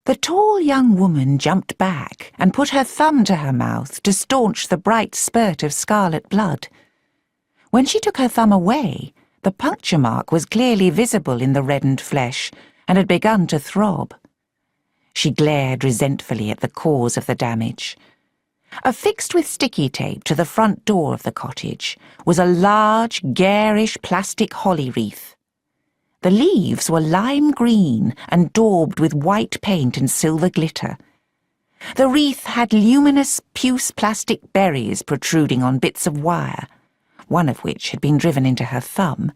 The tall young woman jumped back and put her thumb to her mouth to staunch the bright spurt of scarlet blood. When she took her thumb away, the puncture mark was clearly visible in the reddened flesh and had begun to throb. She glared resentfully at the cause of the damage. Affixed with sticky tape to the front door of the cottage was a large, garish plastic holly wreath. The leaves were lime green and daubed with white paint and silver glitter. The wreath had luminous puce plastic berries protruding on bits of wire, one of which had been driven into her thumb,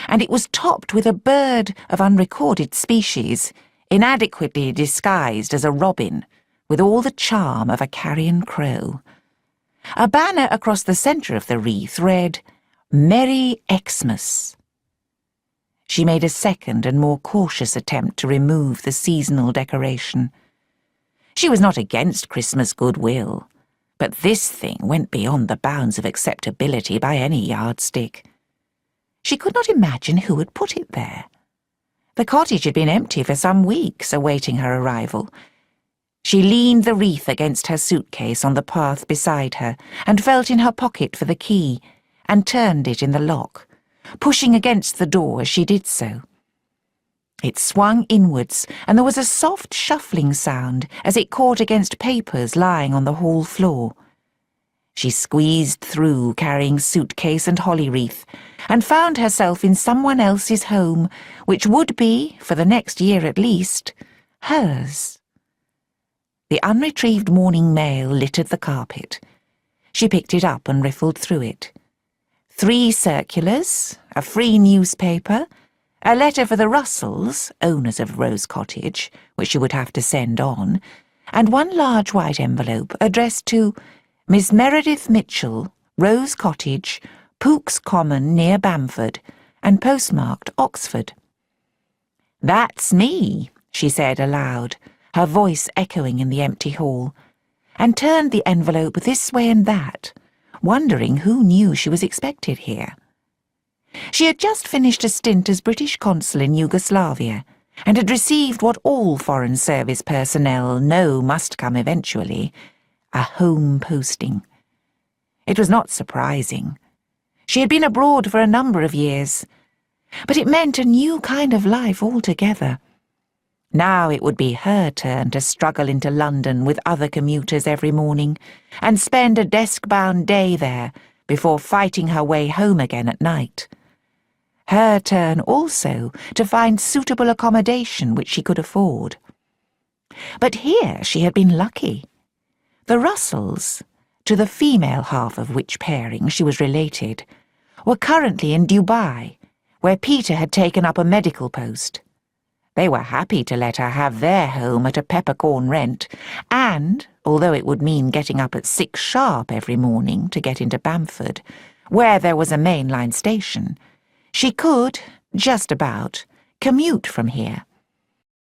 and it was topped with a bird of unrecorded species, inadequately disguised as a robin, with all the charm of a carrion crow. A banner across the centre of the wreath read, "Merry Xmas." She made a second and more cautious attempt to remove the seasonal decoration. She was not against Christmas goodwill, but this thing went beyond the bounds of acceptability by any yardstick. She could not imagine who had put it there. The cottage had been empty for some weeks, awaiting her arrival. She leaned the wreath against her suitcase on the path beside her and felt in her pocket for the key and turned it in the lock, pushing against the door as she did so. It swung inwards, and there was a soft shuffling sound as it caught against papers lying on the hall floor. She squeezed through, carrying suitcase and holly wreath, and found herself in someone else's home, which would be, for the next year at least, hers. The unretrieved morning mail littered the carpet. She picked it up and riffled through it. 3 circulars, a free newspaper, a letter for the Russells, owners of Rose Cottage, which she would have to send on, and one large white envelope addressed to Miss Meredith Mitchell, Rose Cottage, Pook's Common near Bamford, and postmarked Oxford. "That's me," she said aloud, her voice echoing in the empty hall, and turned the envelope this way and that, wondering who knew she was expected here. She had just finished a stint as British consul in Yugoslavia, and had received what all Foreign Service personnel know must come eventually, a home posting. It was not surprising. She had been abroad for a number of years, but it meant a new kind of life altogether. Now it would be her turn to struggle into London with other commuters every morning, and spend a desk-bound day there before fighting her way home again at night. Her turn also to find suitable accommodation which she could afford. But here she had been lucky. The Russells, to the female half of which pairing she was related, were currently in Dubai, where Peter had taken up a medical post. They were happy to let her have their home at a peppercorn rent, and, although it would mean getting up at 6 sharp every morning to get into Bamford, where there was a main line station, she could, just about, commute from here.